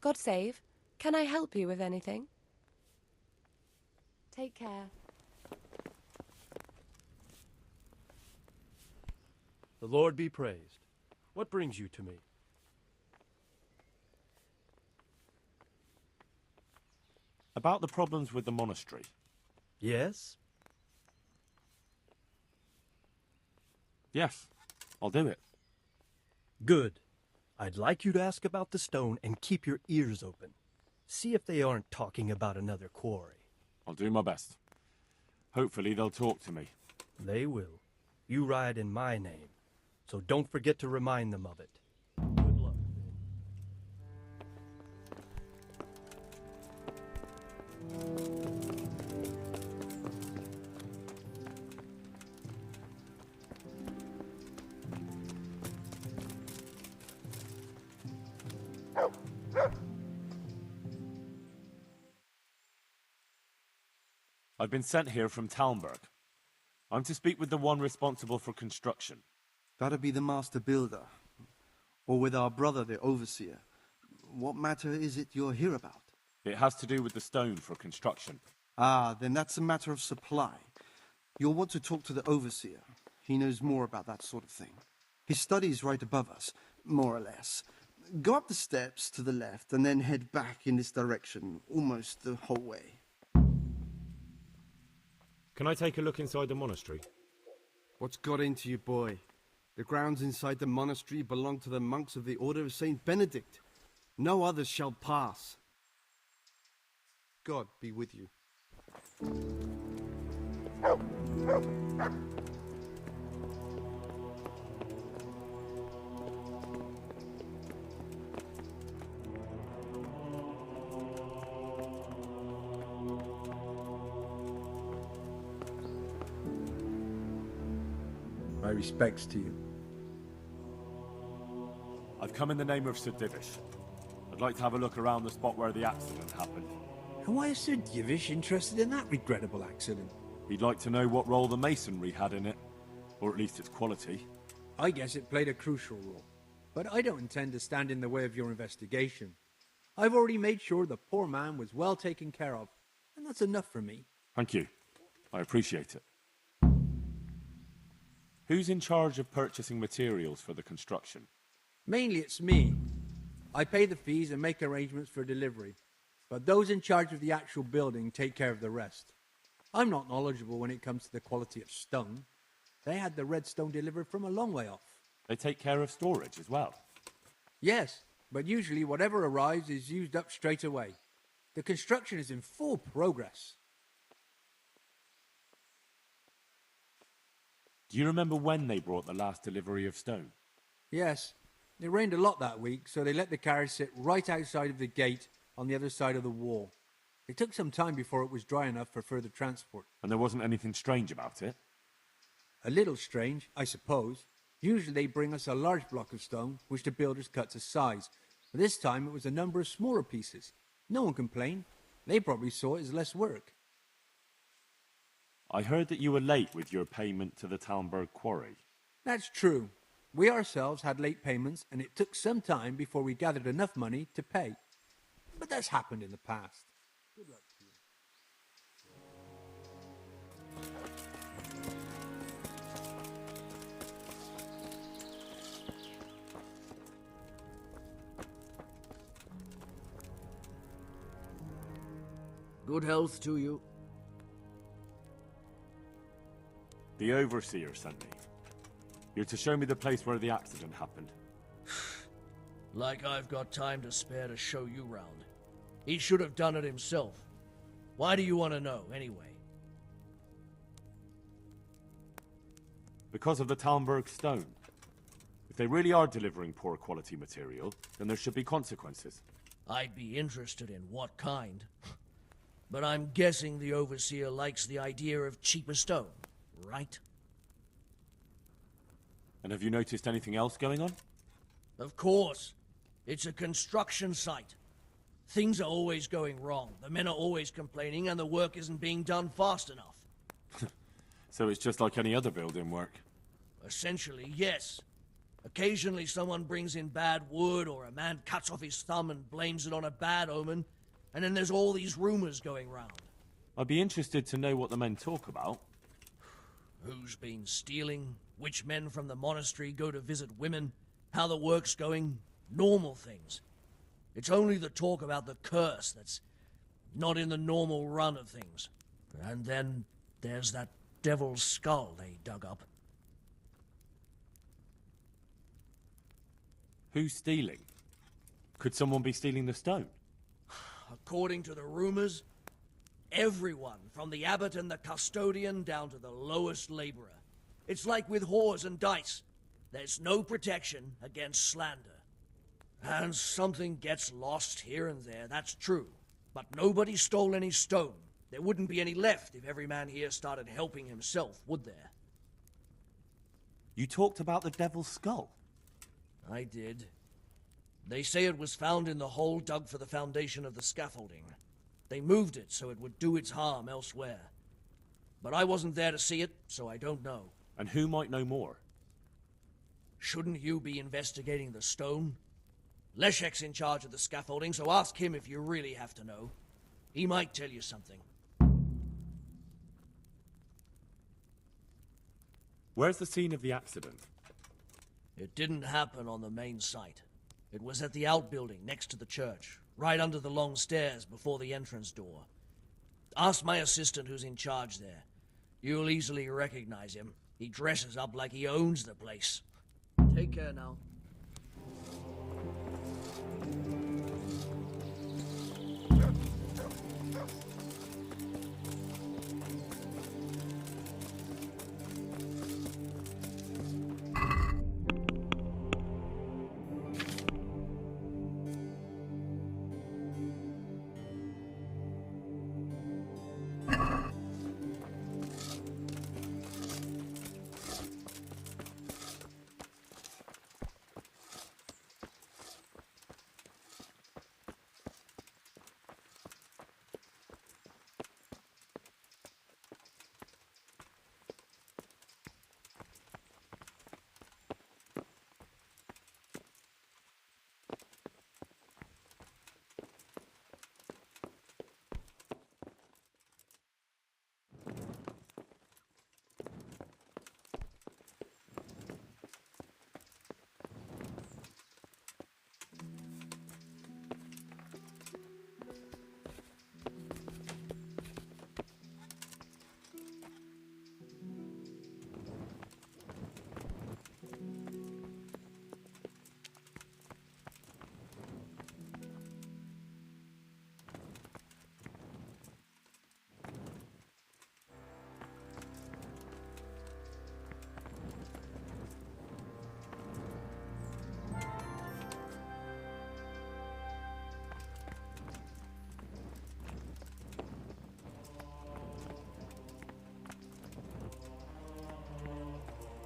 God save. Can I help you with anything? Take care. The Lord be praised. What brings you to me? About the problems with the monastery. Yes? Yes, I'll do it. Good. I'd like you to ask about the stone and keep your ears open. See if they aren't talking about another quarry. I'll do my best. Hopefully they'll talk to me. They will. You ride in my name, so don't forget to remind them of it. Good luck. I've been sent here from Talmberg. I'm to speak with the one responsible for construction. That'd be the master builder. Or with our brother, the overseer. What matter is it you're here about? It has to do with the stone for construction. Ah, then that's a matter of supply. You'll want to talk to the overseer. He knows more about that sort of thing. His study is right above us, more or less. Go up the steps to the left and then head back in this direction, almost the whole way. Can I take a look inside the monastery? What's got into you, boy? The grounds inside the monastery belong to the monks of the Order of Saint Benedict. No others shall pass. God be with you. My respects to you. I've come in the name of Sir Divish. I'd like to have a look around the spot where the accident happened. And why is Sir Divish interested in that regrettable accident? He'd like to know what role the masonry had in it, or at least its quality. I guess it played a crucial role. But I don't intend to stand in the way of your investigation. I've already made sure the poor man was well taken care of, and that's enough for me. Thank you. I appreciate it. Who's in charge of purchasing materials for the construction? Mainly it's me. I pay the fees and make arrangements for delivery, but those in charge of the actual building take care of the rest. I'm not knowledgeable when it comes to the quality of stone. They had the red stone delivered from a long way off. They take care of storage as well. Yes, but usually whatever arrives is used up straight away. The construction is in full progress. Do you remember when they brought the last delivery of stone? Yes, it rained a lot that week, so they let the carriage sit right outside of the gate on the other side of the wall. It took some time before it was dry enough for further transport. And there wasn't anything strange about it? A little strange, I suppose. Usually they bring us a large block of stone, which the builders cut to size. But this time it was a number of smaller pieces. No one complained. They probably saw it as less work. I heard that you were late with your payment to the Talmberg quarry. That's true. We ourselves had late payments, and it took some time before we gathered enough money to pay. But that's happened in the past. Good luck to you. Good health to you. The overseer sent me. You're to show me the place where the accident happened. Like I've got time to spare to show you round. He should have done it himself. Why do you want to know, anyway? Because of the Talmberg stone. If they really are delivering poor quality material, then there should be consequences. I'd be interested in what kind. But I'm guessing the overseer likes the idea of cheaper stone, right? And have you noticed anything else going on? Of course. It's a construction site. Things are always going wrong. The men are always complaining, and the work isn't being done fast enough. So it's just like any other building work? Essentially, yes. Occasionally someone brings in bad wood, or a man cuts off his thumb and blames it on a bad omen, and then there's all these rumors going round. I'd be interested to know what the men talk about. Who's been stealing, which men from the monastery go to visit women, how the work's going, normal things. It's only the talk about the curse that's not in the normal run of things. And then there's that devil's skull they dug up. Who's stealing? Could someone be stealing the stone? According to the rumors, everyone, from the abbot and the custodian down to the lowest laborer. It's like with whores and dice. There's no protection against slander. And something gets lost here and there, that's true. But nobody stole any stone. There wouldn't be any left if every man here started helping himself, would there? You talked about the devil's skull. I did. They say it was found in the hole dug for the foundation of the scaffolding. They moved it so it would do its harm elsewhere. But I wasn't there to see it, so I don't know. And who might know more? Shouldn't you be investigating the stone? Leszek's in charge of the scaffolding, so ask him if you really have to know. He might tell you something. Where's the scene of the accident? It didn't happen on the main site. It was at the outbuilding next to the church, right under the long stairs before the entrance door. Ask my assistant who's in charge there. You'll easily recognize him. He dresses up like he owns the place. Take care now.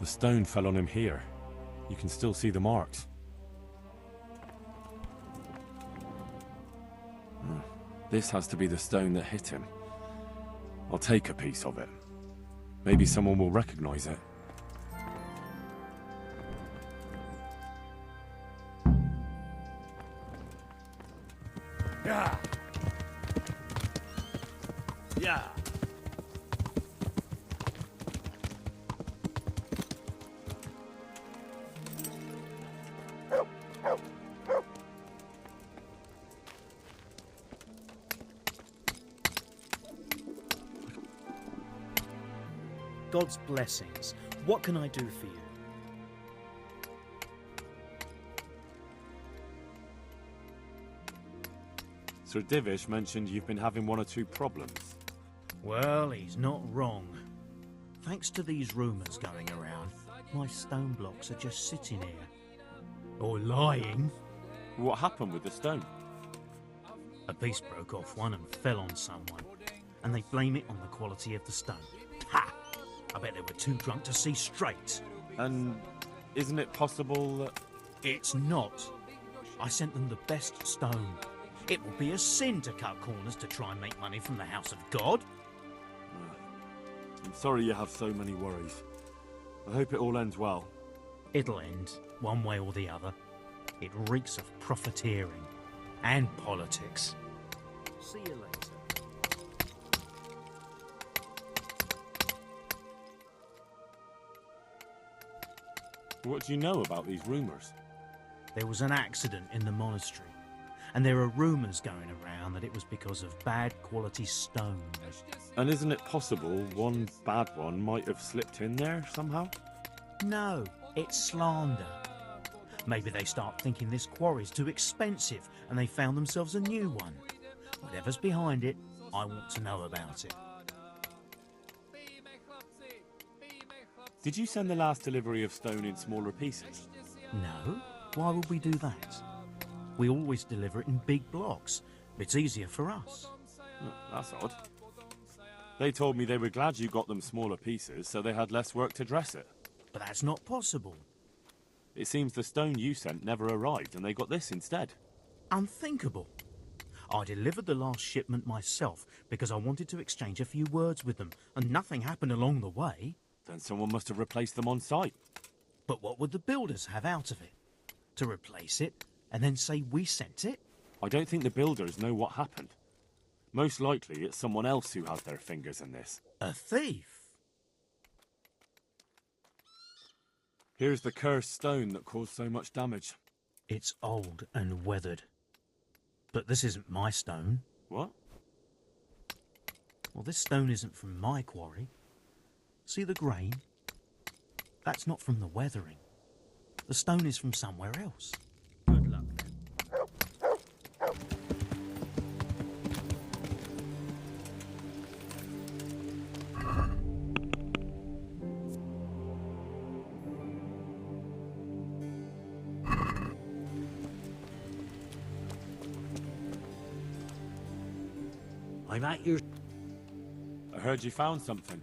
The stone fell on him here. You can still see the marks. This has to be the stone that hit him. I'll take a piece of it. Maybe someone will recognize it. Yeah. Yeah. God's blessings. What can I do for you? Sir Divish mentioned you've been having one or two problems. Well, he's not wrong. Thanks to these rumours going around, my stone blocks are just sitting here. Or lying. What happened with the stone? A piece broke off one and fell on someone, and they blame it on the quality of the stone. Ha! I bet they were too drunk to see straight. And isn't it possible that... It's not. I sent them the best stone. It will be a sin to cut corners to try and make money from the house of God. I'm sorry you have so many worries. I hope it all ends well. It'll end, one way or the other. It reeks of profiteering and politics. See you later. What do you know about these rumours? There was an accident in the monastery, and there are rumours going around that it was because of bad quality stone. And isn't it possible one bad one might have slipped in there somehow? No, it's slander. Maybe they start thinking this quarry's too expensive and they found themselves a new one. Whatever's behind it, I want to know about it. Did you send the last delivery of stone in smaller pieces? No, why would we do that? We always deliver it in big blocks. It's easier for us. That's odd. They told me they were glad you got them smaller pieces so they had less work to dress it. But that's not possible. It seems the stone you sent never arrived and they got this instead. Unthinkable. I delivered the last shipment myself because I wanted to exchange a few words with them, and nothing happened along the way. Then someone must have replaced them on site. But what would the builders have out of it? To replace it and then say we sent it? I don't think the builders know what happened. Most likely it's someone else who has their fingers in this. A thief? Here's the cursed stone that caused so much damage. It's old and weathered. But this isn't my stone. What? Well, this stone isn't from my quarry. See the grain? That's not from the weathering. The stone is from somewhere else. Good luck then. I'm at your... I heard you found something.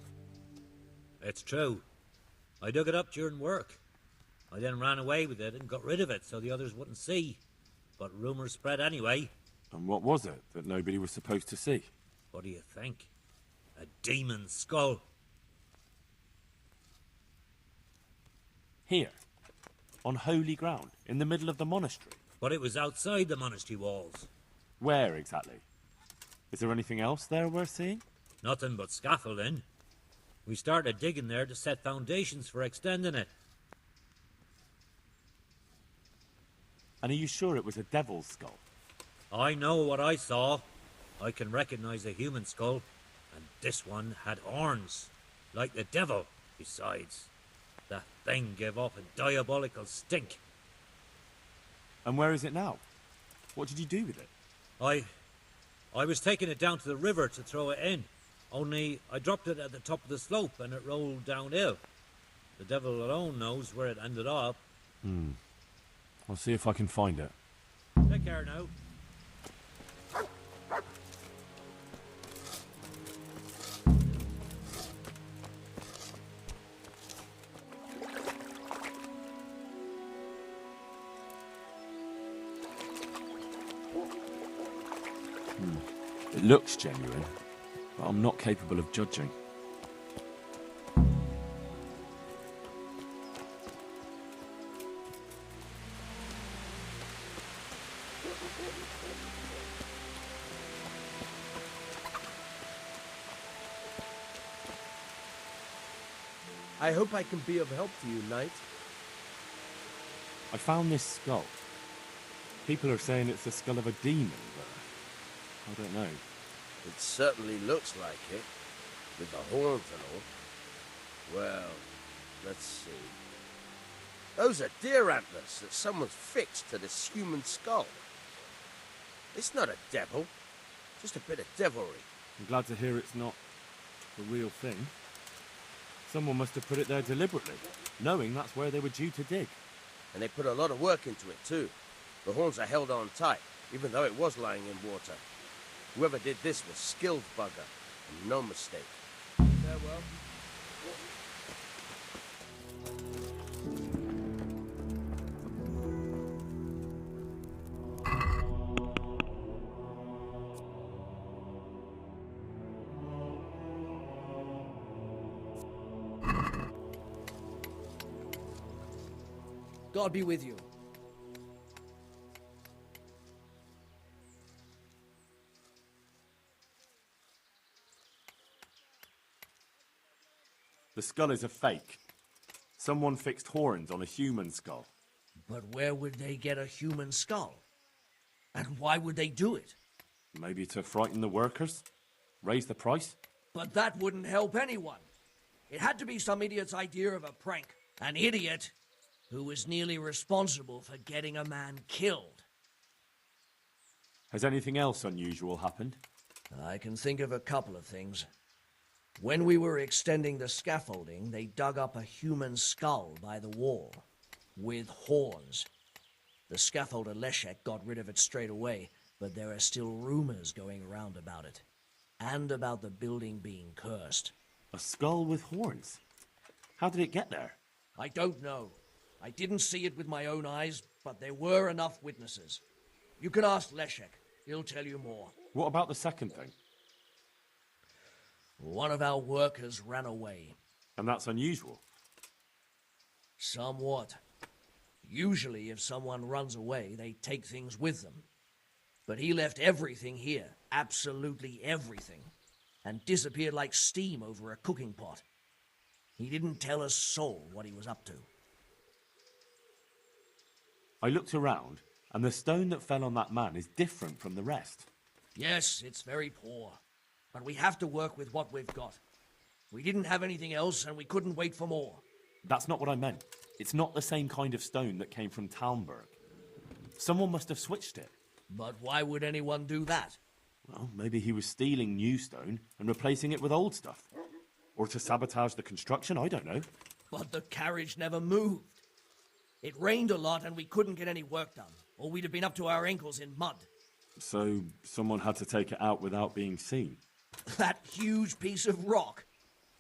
It's true. I dug it up during work. I then ran away with it and got rid of it so the others wouldn't see. But rumours spread anyway. And what was it that nobody was supposed to see? What do you think? A demon skull. Here. On holy ground. In the middle of the monastery. But it was outside the monastery walls. Where exactly? Is there anything else there worth seeing? Nothing but scaffolding. We started digging there to set foundations for extending it. And are you sure it was a devil's skull? I know what I saw. I can recognize a human skull. And this one had horns. Like the devil. Besides, that thing gave off a diabolical stink. And where is it now? What did you do with it? I was taking it down to the river to throw it in. Only I dropped it at the top of the slope and it rolled downhill. The devil alone knows where it ended up. I'll see if I can find it. Take care now. It looks genuine, but I'm not capable of judging. I hope I can be of help to you, Knight. I found this skull. People are saying it's the skull of a demon, but I don't know. It certainly looks like it, with the horns and all. Well, let's see. Those are deer antlers that someone's fixed to this human skull. It's not a devil, just a bit of devilry. I'm glad to hear it's not the real thing. Someone must have put it there deliberately, knowing that's where they were due to dig. And they put a lot of work into it, too. The horns are held on tight, even though it was lying in water. Whoever did this was skilled bugger, and no mistake. Farewell. God be with you. The skull is a fake. Someone fixed horns on a human skull. But where would they get a human skull? And why would they do it? Maybe to frighten the workers? Raise the price? But that wouldn't help anyone. It had to be some idiot's idea of a prank. An idiot who was nearly responsible for getting a man killed. Has anything else unusual happened? I can think of a couple of things. When we were extending the scaffolding, they dug up a human skull by the wall, with horns. The scaffolder Leszek got rid of it straight away, but there are still rumors going around about it, and about the building being cursed. A skull with horns? How did it get there? I don't know. I didn't see it with my own eyes, but there were enough witnesses. You can ask Leszek. He'll tell you more. What about the second thing? One of our workers ran away. And that's unusual. Somewhat. Usually, if someone runs away, they take things with them. But he left everything here, absolutely everything, and disappeared like steam over a cooking pot. He didn't tell a soul what he was up to. I looked around, and the stone that fell on that man is different from the rest. Yes, it's very poor. But we have to work with what we've got. We didn't have anything else, and we couldn't wait for more. That's not what I meant. It's not the same kind of stone that came from Talmberg. Someone must have switched it. But why would anyone do that? Well, maybe he was stealing new stone and replacing it with old stuff. Or to sabotage the construction, I don't know. But the carriage never moved. It rained a lot and we couldn't get any work done, or we'd have been up to our ankles in mud. So someone had to take it out without being seen. That huge piece of rock.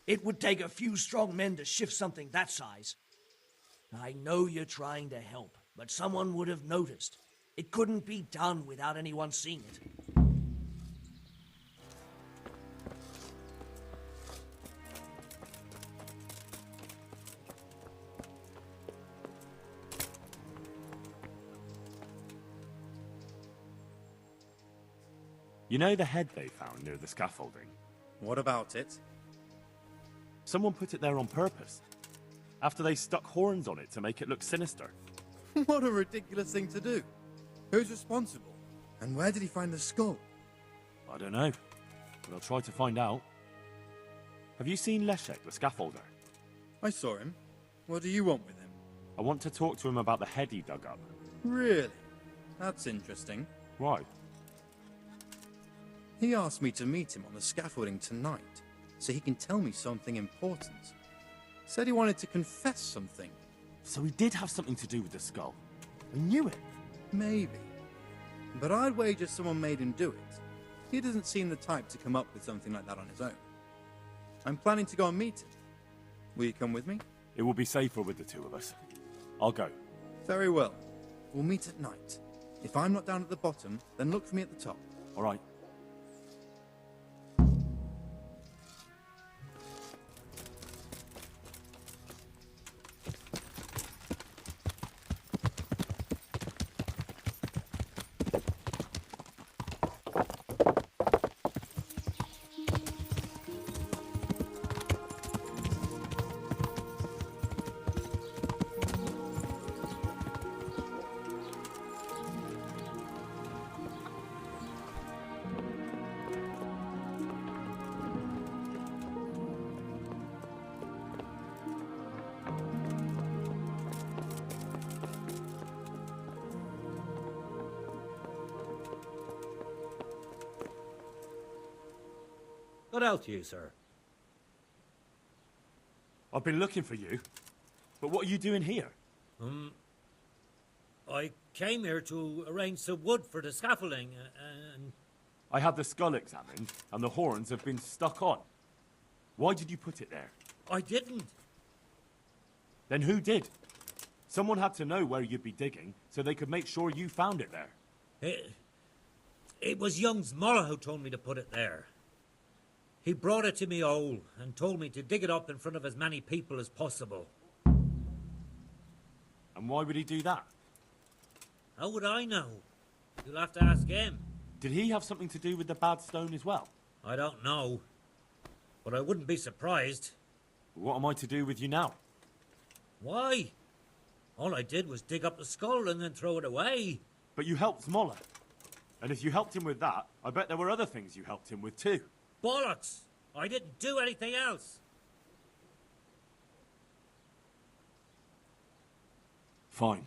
It would take a few strong men to shift something that size. I know you're trying to help, but someone would have noticed. It couldn't be done without anyone seeing it. You know the head they found near the scaffolding? What about it? Someone put it there on purpose. After they stuck horns on it to make it look sinister. What a ridiculous thing to do. Who's responsible? And where did he find the skull? I don't know, but I'll try to find out. Have you seen Leszek, the scaffolder? I saw him. What do you want with him? I want to talk to him about the head he dug up. Really? That's interesting. Why? He asked me to meet him on the scaffolding tonight, so he can tell me something important. Said he wanted to confess something. So he did have something to do with the skull. I knew it. Maybe. But I'd wager someone made him do it. He doesn't seem the type to come up with something like that on his own. I'm planning to go and meet him. Will you come with me? It will be safer with the two of us. I'll go. Very well. We'll meet at night. If I'm not down at the bottom, then look for me at the top. All right. What else you, sir? I've been looking for you. But what are you doing here? I came here to arrange some wood for the scaffolding, and... I had the skull examined, and the horns have been stuck on. Why did you put it there? I didn't. Then who did? Someone had to know where you'd be digging, so they could make sure you found it there. It was Young's Morrow who told me to put it there. He brought it to me all and told me to dig it up in front of as many people as possible. And And why would he do that? How would I know? You'll have to ask him. Did he have something to do with the bad stone as well? I don't know. But I wouldn't be surprised. What am I to do with you now? Why? All I did was dig up the skull and then throw it away. But you helped Smoller. And if you helped him with that, I bet there were other things you helped him with too. Bollocks! I didn't do anything else. Fine.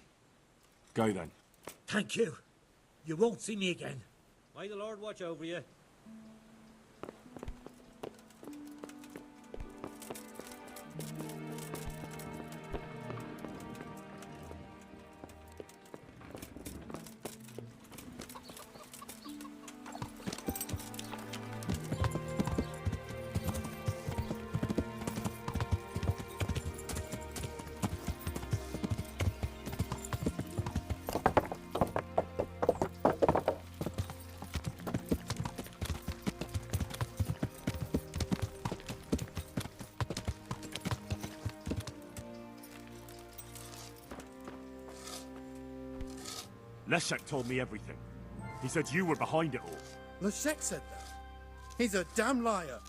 Go then. Thank you. You won't see me again. May the Lord watch over you. Leszek told me everything. He said you were behind it all. Leszek said that. He's a damn liar.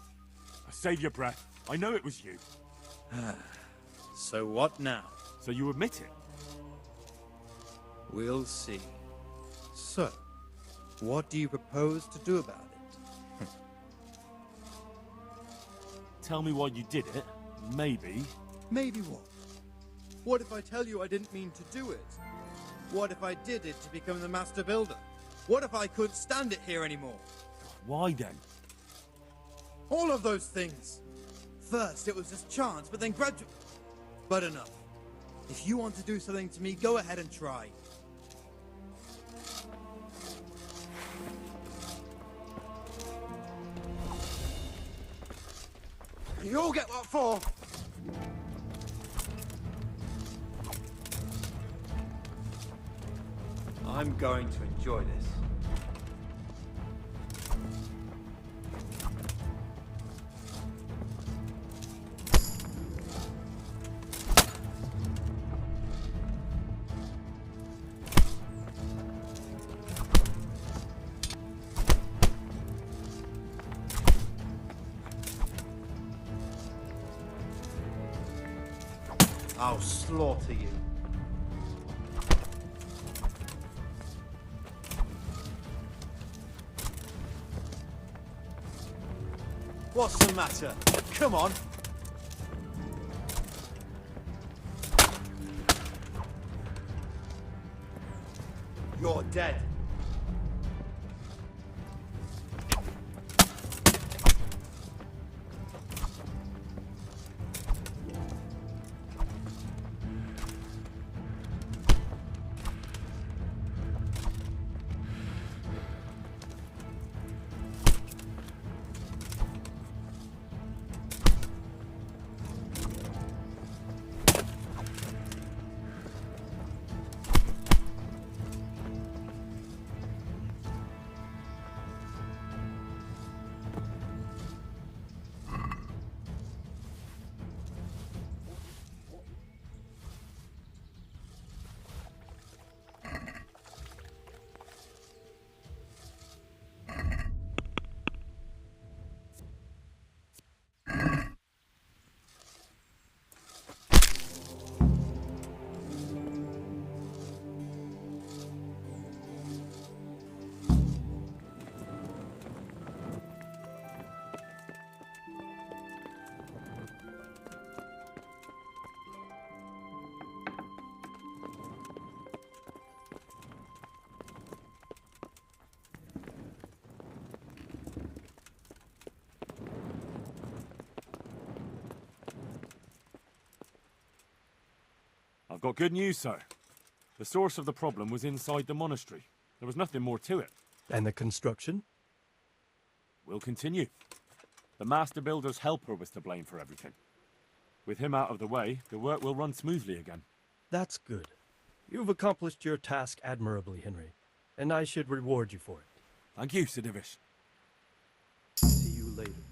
Save your breath. I know it was you. So what now? So you admit it? We'll see. So, what do you propose to do about it? Tell me why you did it. Maybe. Maybe what? What if I tell you I didn't mean to do it? What if I did it to become the Master Builder? What if I couldn't stand it here anymore? Why then? All of those things. First, it was just chance, but then gradually... But enough. If you want to do something to me, go ahead and try. You all get what for? I'm going to enjoy this. I'll slaughter you. What's the matter? Come on. You're dead. I've got good news, sir. The source of the problem was inside the monastery. There was nothing more to it. And the construction? We'll continue. The Master Builder's helper was to blame for everything. With him out of the way, the work will run smoothly again. That's good. You've accomplished your task admirably, Henry, and I should reward you for it. Thank you, Sir Divish. See you later.